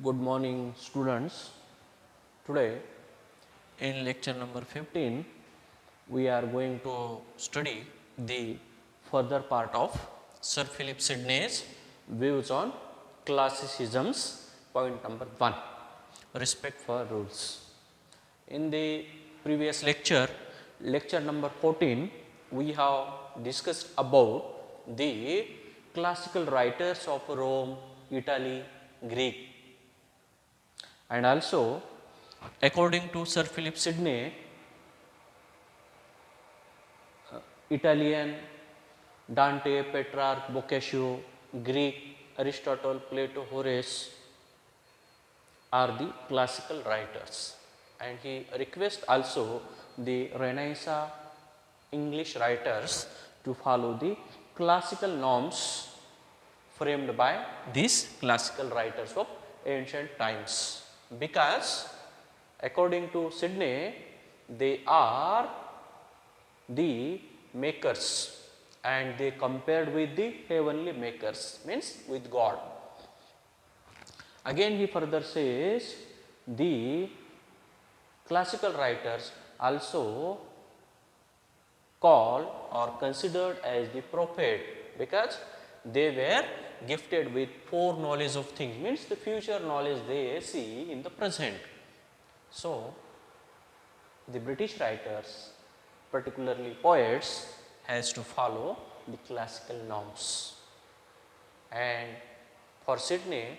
Good morning students. Today in lecture number 15 we are going to study the further part of Sir Philip Sidney's views on classicisms. Point number 1, respect for rules. In the previous lecture, lecture number 14, we have discussed about the classical writers of Rome, Italy, Greek, and also according to Sir Philip Sidney, Italian, Dante, Petrarch, Boccaccio, Greek, Aristotle, Plato, Horace are the classical writers, and he requests also the Renaissance English writers to follow the classical norms framed by these classical writers of ancient times, because according to Sidney they are the makers and they compared with the heavenly makers, means with God. Again he further says the classical writers also called or considered as the prophet, because they were gifted with foreknowledge of things, means the future knowledge they see in the present. So the British writers, particularly poets, has to follow the classical norms. And for Sidney,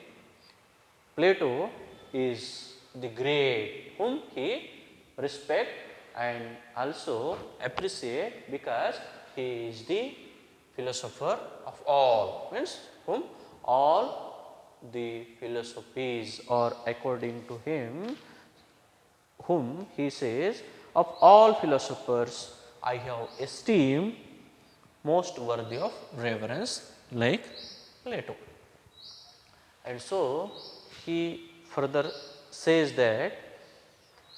Plato is the great whom he respect and also appreciate, because he is the philosopher of all, means whom all the philosophies are according to him, whom he says, of all philosophers I have esteemed most worthy of reverence like Plato. And so he further says that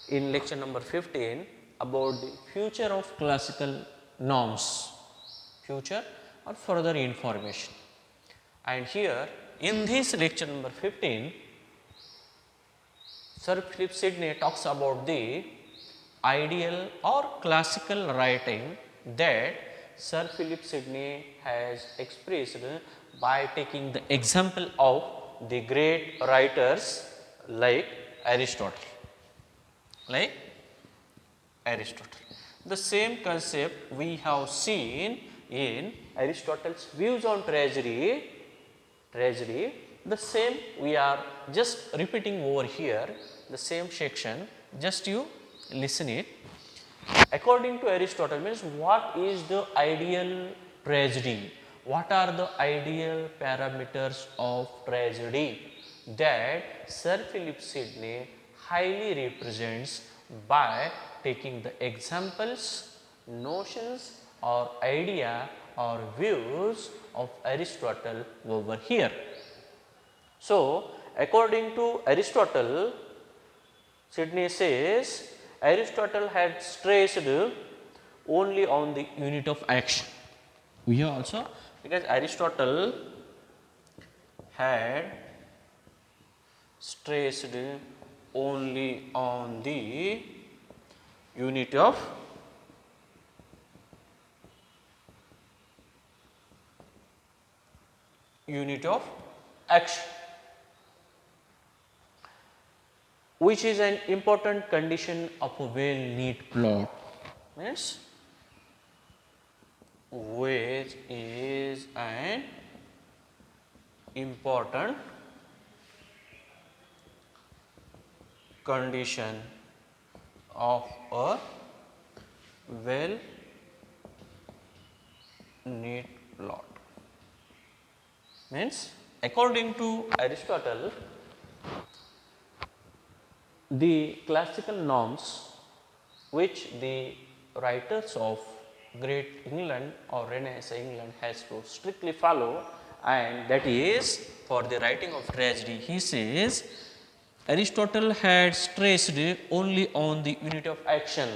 in lecture number 15 about the future of classical norms, future or further information. And here in this lecture number 15, Sir Philip Sidney talks about the ideal or classical writing that Sir Philip Sidney has expressed by taking the example of the great writers like Aristotle. Like Aristotle. The same concept we have seen in Aristotle's views on treasury, the same we are just repeating over here, the same section, just you listen it. According to Aristotle, means what is the ideal tragedy? What are the ideal parameters of tragedy that Sir Philip Sidney highly represents by taking the examples, notions or idea or views of Aristotle over here. So, according to Aristotle, Sidney says Aristotle had stressed only on the unit of action. We also, because Aristotle had stressed only on the unit of action, which is an important condition of a well neat plot, means which is an important condition of a well neat plot. Means according to Aristotle, the classical norms which the writers of great England or Renaissance England has to strictly follow, and that is for the writing of tragedy, he says Aristotle had stressed only on the unit of action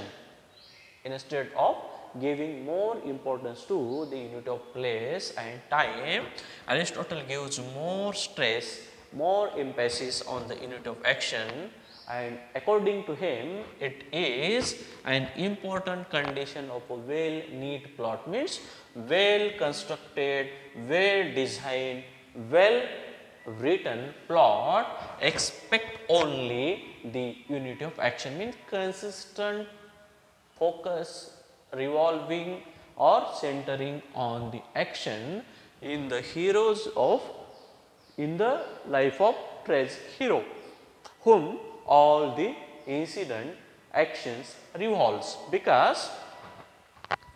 instead of giving more importance to the unit of place and time. Aristotle gives more stress more emphasis on the unit of action, and according to him it is an important condition of a well neat plot, means well constructed, well designed, well written plot expect only the unit of action, means consistent focus revolving or centering on the action in the life of hero, whom all the incident actions revolves, because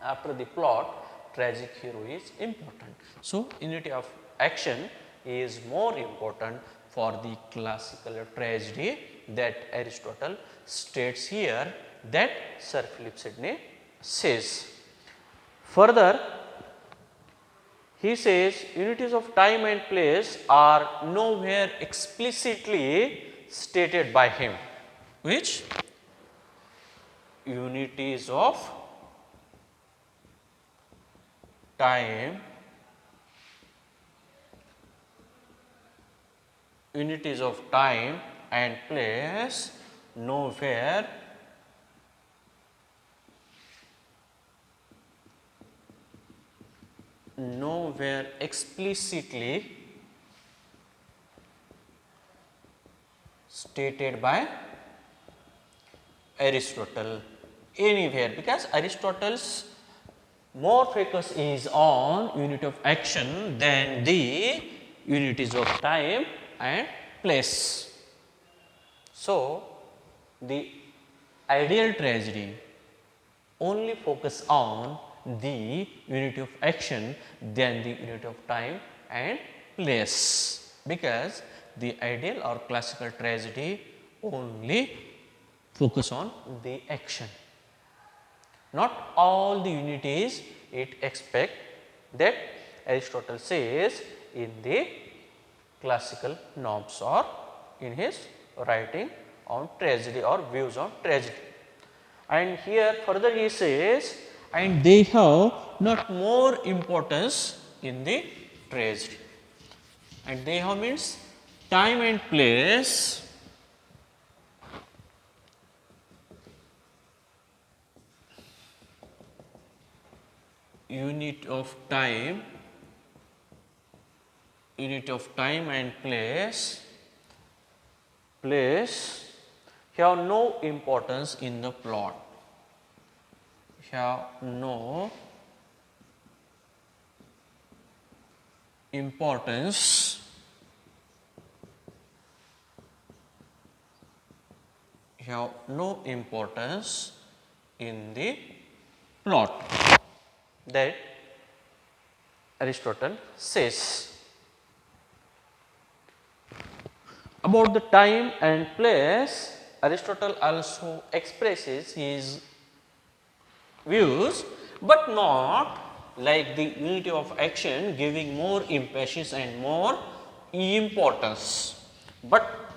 after the plot tragic hero is important. So, unity of action is more important for the classical tragedy that Aristotle states here, that Sir Philip Sidney says. Further, he says unities of time and place are nowhere explicitly stated by him, which unities of time, and place nowhere explicitly stated by Aristotle anywhere, because Aristotle's more focus is on unit of action than the unities of time and place. So, the ideal tragedy only focus on the unit of action than the unit of time and place, because the ideal or classical tragedy only focus on the action. Not all the unities it expect, that Aristotle says in the classical norms or in his writing on tragedy or views on tragedy. And here further he says, and they have not more importance in the tragedy, and they have means time and place unit of time and place have no importance in the plot, have no importance in the plot, that Aristotle says. About the time and place, Aristotle also expresses his views, but not like the unity of action giving more emphasis and more importance, but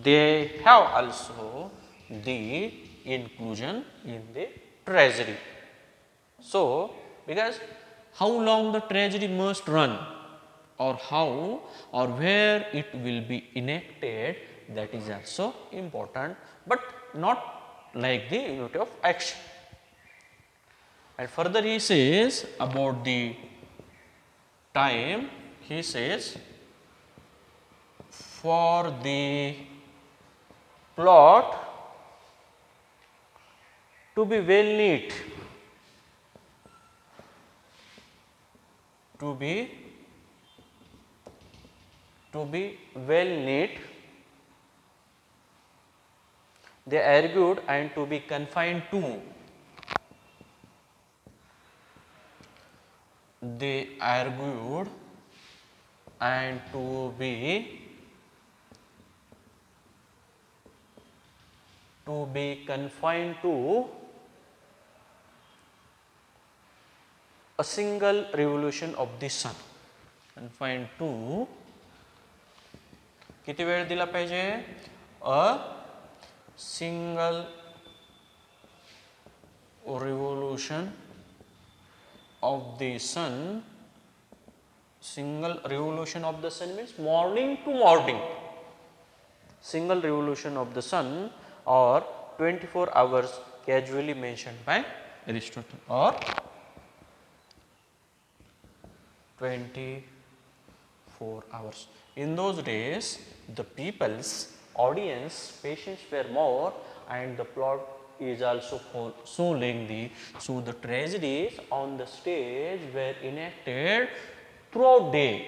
they have also the inclusion in the tragedy. So, because how long the tragedy must run, or how or where it will be enacted, that is also important, but not like the unit of action. And further he says about the time, he says for the plot to be well neat, to be well neat, they argued, and to be confined to, they argued, and to be confined to a single revolution of the sun, confined to किती वेळ दिला पाहिजे, a single revolution of the sun. Single revolution of the sun means morning to morning. single revolution of the sun or 24 hours casually mentioned by Aristotle or 24 hours. In those days, the people's audience patience were more and the plot is also so lengthy. So, the tragedies on the stage were enacted throughout day,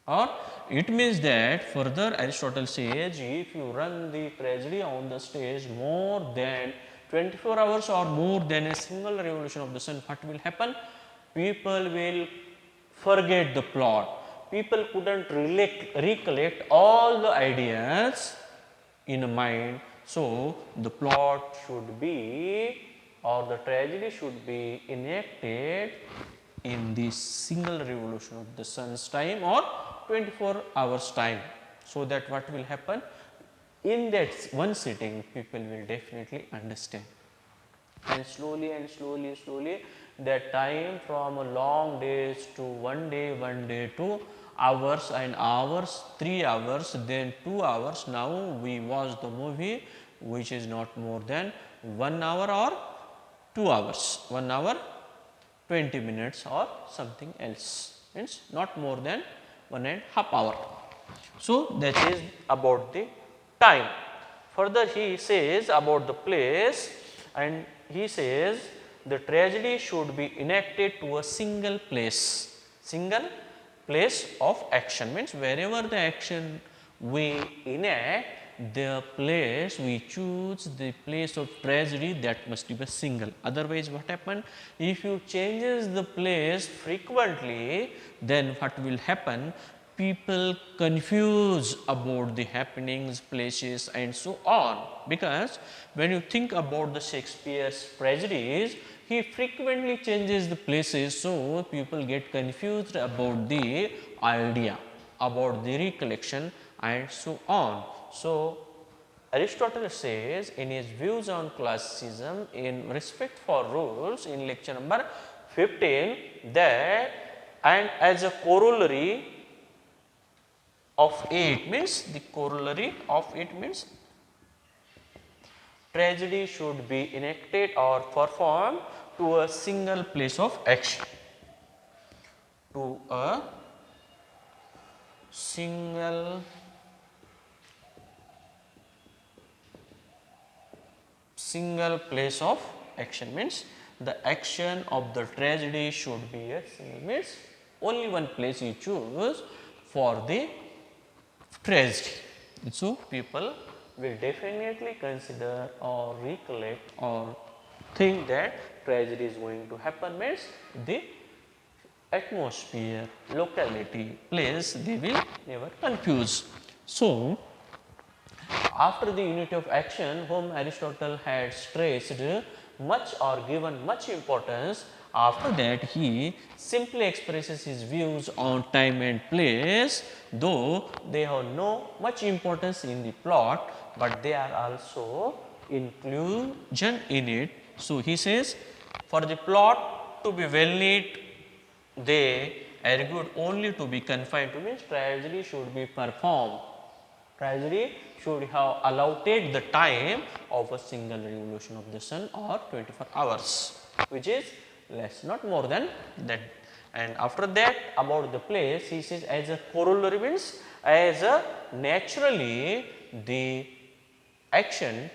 or it means that further Aristotle says if you run the tragedy on the stage more than 24 hours or more than a single revolution of the sun, what will happen? People will forget the plot. People couldn't recollect all the ideas in a mind. So, the plot should be or the tragedy should be enacted in the single revolution of the sun's time or 24 hours time. So, that what will happen in that one sitting people will definitely understand, and slowly that time from a long days to one day to hours and hours, 3 hours, then 2 hours. Now, we watch the movie which is not more than 1 hour or 2 hours, 1 hour 20 minutes or something else, means not more than 1.5 hour. So, that is about the time. Further he says about the place, and he says the tragedy should be enacted to a single place of action, means wherever the action we enact, the place we choose, the place of tragedy, that must be a single. Otherwise what happen? If you changes the place frequently, then what will happen? People confuse about the happenings, places and so on, because when you think about the Shakespeare's tragedies, he frequently changes the places. So, people get confused about the idea, about the recollection and so on. So, Aristotle says in his views on classicism in respect for rules in lecture number 15 that, and as a corollary of it, means the corollary of it means tragedy should be enacted or performed to a single place of action, to a single place of action, means the action of the tragedy should be a single, means only one place you choose for the tragedy. So, people will definitely consider or recollect or think that tragedy is going to happen, means the atmosphere, locality, place they will never confuse. So, after the unity of action whom Aristotle had stressed much or given much importance, after that he simply expresses his views on time and place, though they have no much importance in the plot, but they are also inclusion in it. So, he says for the plot to be well knit, they argued only to be confined to, means tragedy should be performed. Tragedy should have allotted the time of a single revolution of the sun or 24 hours, which is less, not more than that. And after that about the place, he says as a corollary, means as a naturally the action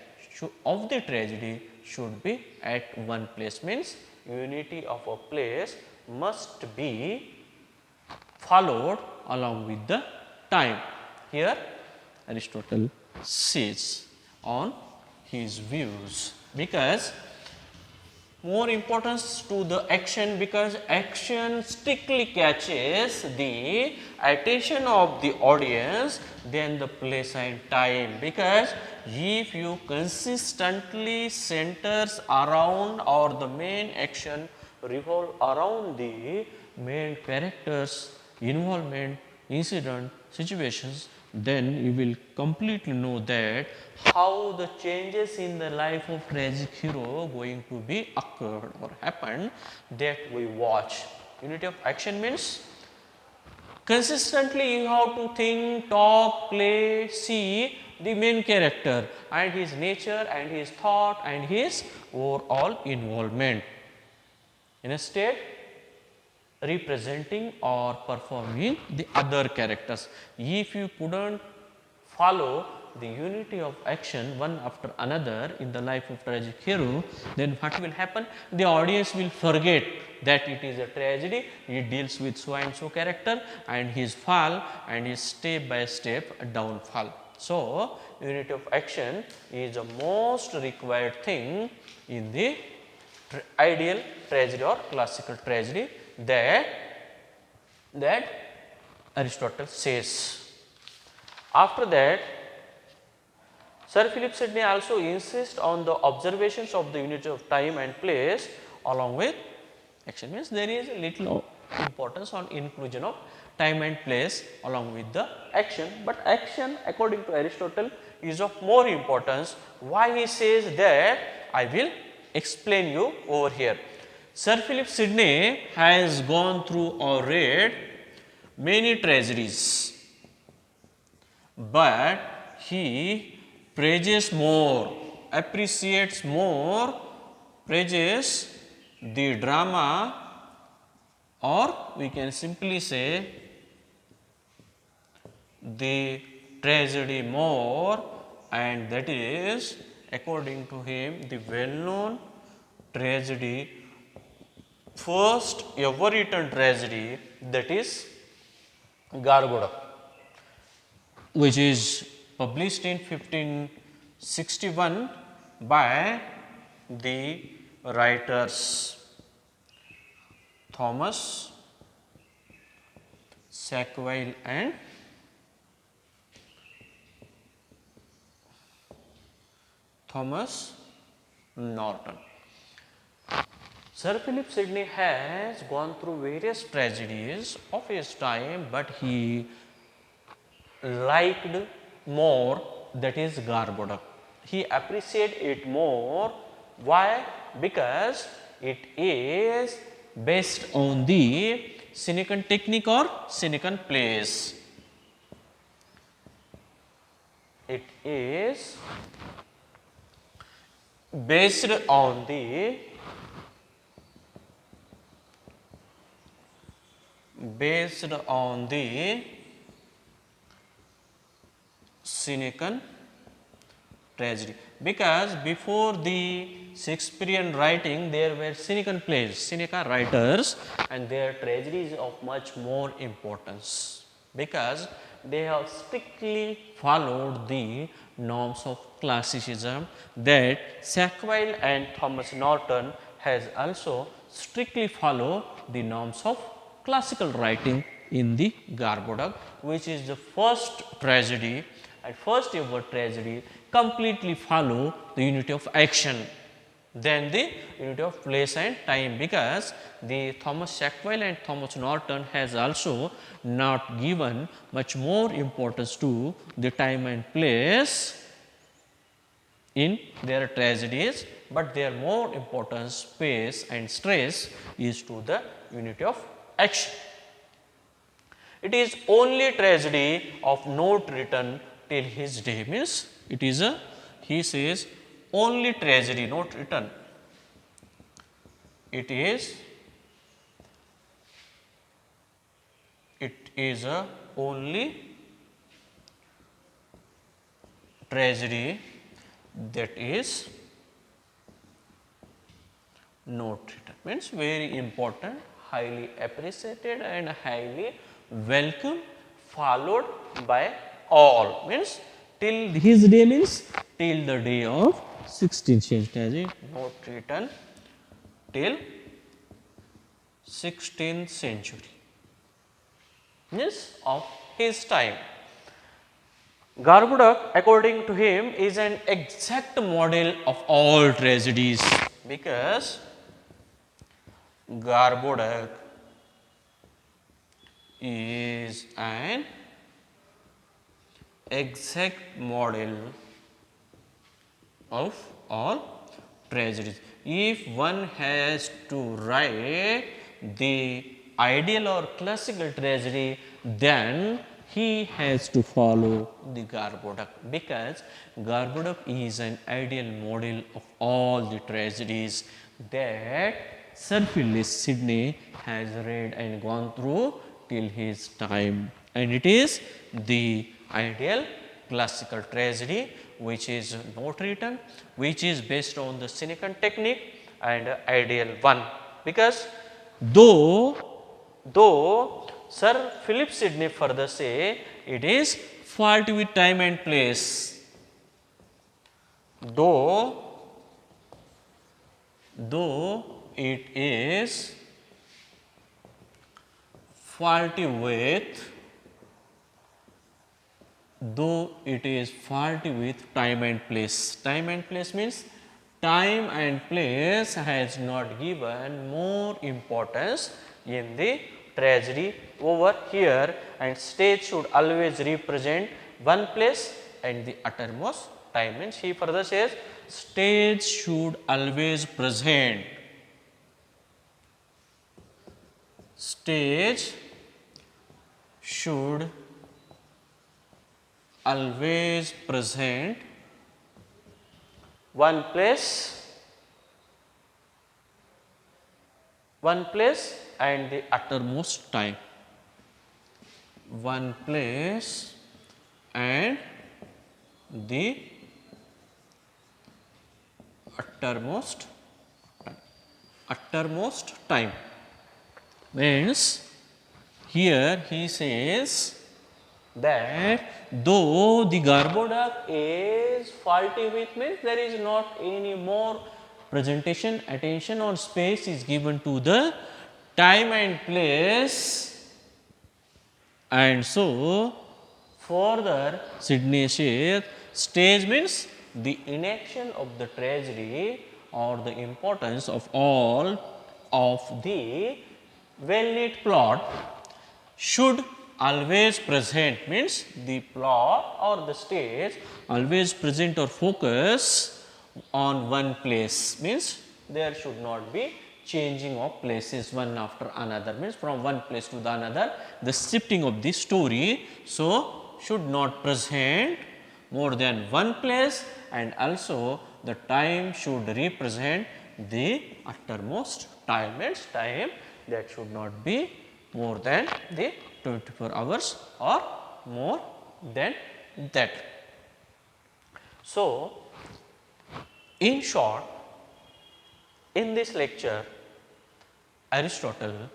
of the tragedy should be at one place, means unity of a place must be followed along with the time. Here Aristotle says on his views, because more importance to the action, because action strictly catches the attention of the audience than the place and time, because if you consistently centers around or the main action revolve around the main characters, involvement, incident, situations, then you will completely know that how the changes in the life of tragic hero going to be occurred or happened, that we watch. Unity of action means Consistently you have to think, talk, play, see the main character and his nature and his thought and his overall involvement. Instead, representing or performing the other characters. If you couldn't follow the unity of action one after another in the life of tragic hero, then what will happen? The audience will forget that it is a tragedy, it deals with so and so character and his fall and his step by step downfall. So, unity of action is the most required thing in the ideal tragedy or classical tragedy that Aristotle says. After that, Sir Philip Sidney also insists on the observations of the unity of time and place along with action. Means there is a little importance on inclusion of time and place along with the action, but action according to Aristotle is of more importance. Why he says that, I will explain you over here. Sir Philip Sidney has gone through or read many tragedies, but he praises more, appreciates more, praises the drama, or we can simply say the tragedy more, and that is according to him the well known tragedy, first ever written tragedy, that is Gargoda, which is published in 1561 by the writers Thomas Sackville and Thomas Norton. Sir Philip Sidney has gone through various tragedies of his time, but he liked more, that is Garboda. He appreciated it more. Why? Because it is based on the Senecan technique or Senecan plays. It is based on the Senecan tragedy, because before the Shakespearean writing there were Senecan plays, Seneca writers, and their tragedy is of much more importance because they have strictly followed the norms of classicism that Sackville and Thomas Norton has also strictly followed the norms of classical writing in the Garboda, which is the first tragedy and first ever tragedy completely follow the unity of action than the unity of place and time, because the Thomas Sackville and Thomas Norton has also not given much more importance to the time and place in their tragedies, but their more importance, space and stress is to the unity of action. It is only tragedy of note written till his day, means it is a, he says, only tragedy not written. It is a only tragedy that is not written, means very important, highly appreciated and highly welcome, followed by all, means till his day, means till the day of 16th century, not written till 16th century, means of his time. Garboda, according to him, is an exact model of all tragedies, because Garboda is an exact model of all tragedies. If one has to write the ideal or classical tragedy, then he has to follow the Gorboduc, because Gorboduc is an ideal model of all the tragedies that Sir Philip Sidney has read and gone through till his time, and it is the ideal classical tragedy which is not written, which is based on the Senecan technique and ideal one, because though Sir Philip Sidney further say it is fault with time and place, though it is faulty with time and place. Time and place means time and place has not given more importance in the tragedy over here, and stage should always represent one place and the uttermost time. Means he further says stage should always present, stage should always present one place and the uttermost time, one place and the uttermost time. Means here he says that though the Gorboduc is faulty with, means there is not any more presentation, attention or space is given to the time and place, and so further Sidney says stage means the inaction of the tragedy or the importance of all of the well knit plot should always present, means the plot or the stage always present or focus on one place, means there should not be changing of places one after another, means from one place to the another the shifting of the story. So, should not present more than one place, and also the time should represent the uttermost time, means time that should not be more than the 24 hours or more than that. So, in short, in this lecture Aristotle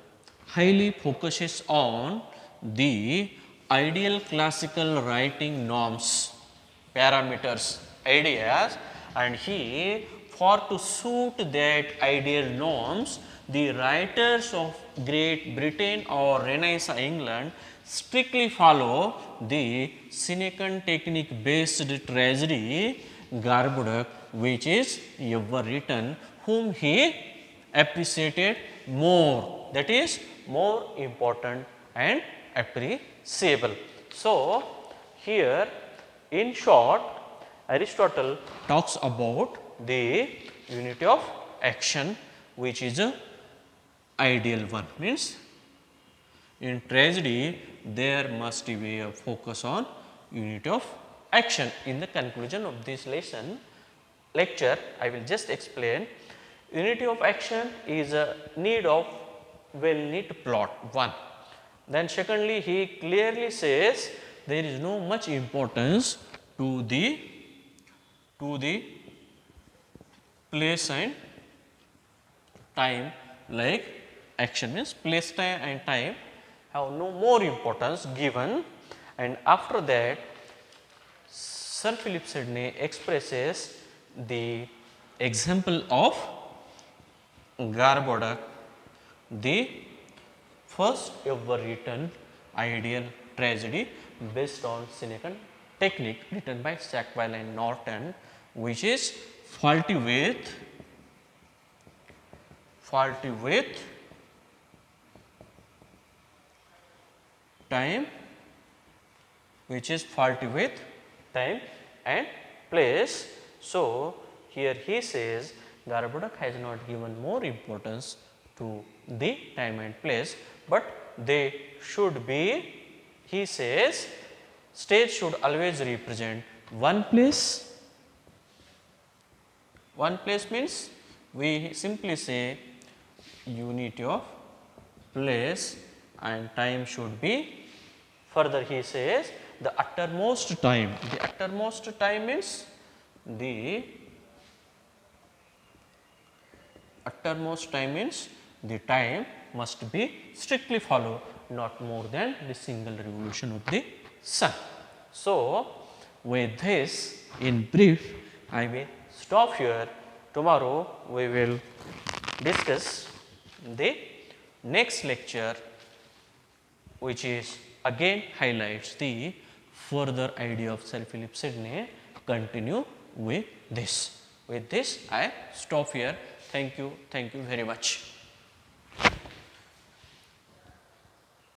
highly focuses on the ideal classical writing norms, parameters, ideas, and he, for to suit that ideal norms, the writers of Great Britain or Renaissance England strictly follow the Senecan technique based tragedy Gorboduc, which is ever written, whom he appreciated more, that is more important and appreciable. So, here in short Aristotle talks about the unity of action, which is a ideal one, means in tragedy there must be a focus on unity of action. In the conclusion of this lecture I will just explain. Unity of action is a need of well knit plot, one. Then secondly, he clearly says there is no much importance to the place and time, like action means place, time and time have no more importance given, and after that Sir Philip Sidney expresses the example of Gorboduc, the first ever written ideal tragedy based on Senecan technique written by Sackville and Norton, which is faulty with time, which is faulty with time and place. So, here he says Gorboduc has not given more importance to the time and place, but they should be he says stage should always represent one place. One place means we simply say unity of place and time should be. Further he says the uttermost time means the uttermost time means the time must be strictly followed, not more than the single revolution of the sun. So, with this in brief I will stop here. Tomorrow we will discuss the next lecture, which is again highlights the further idea of Sir Philip Sidney. Continue with this. With this I stop here. Thank you very much.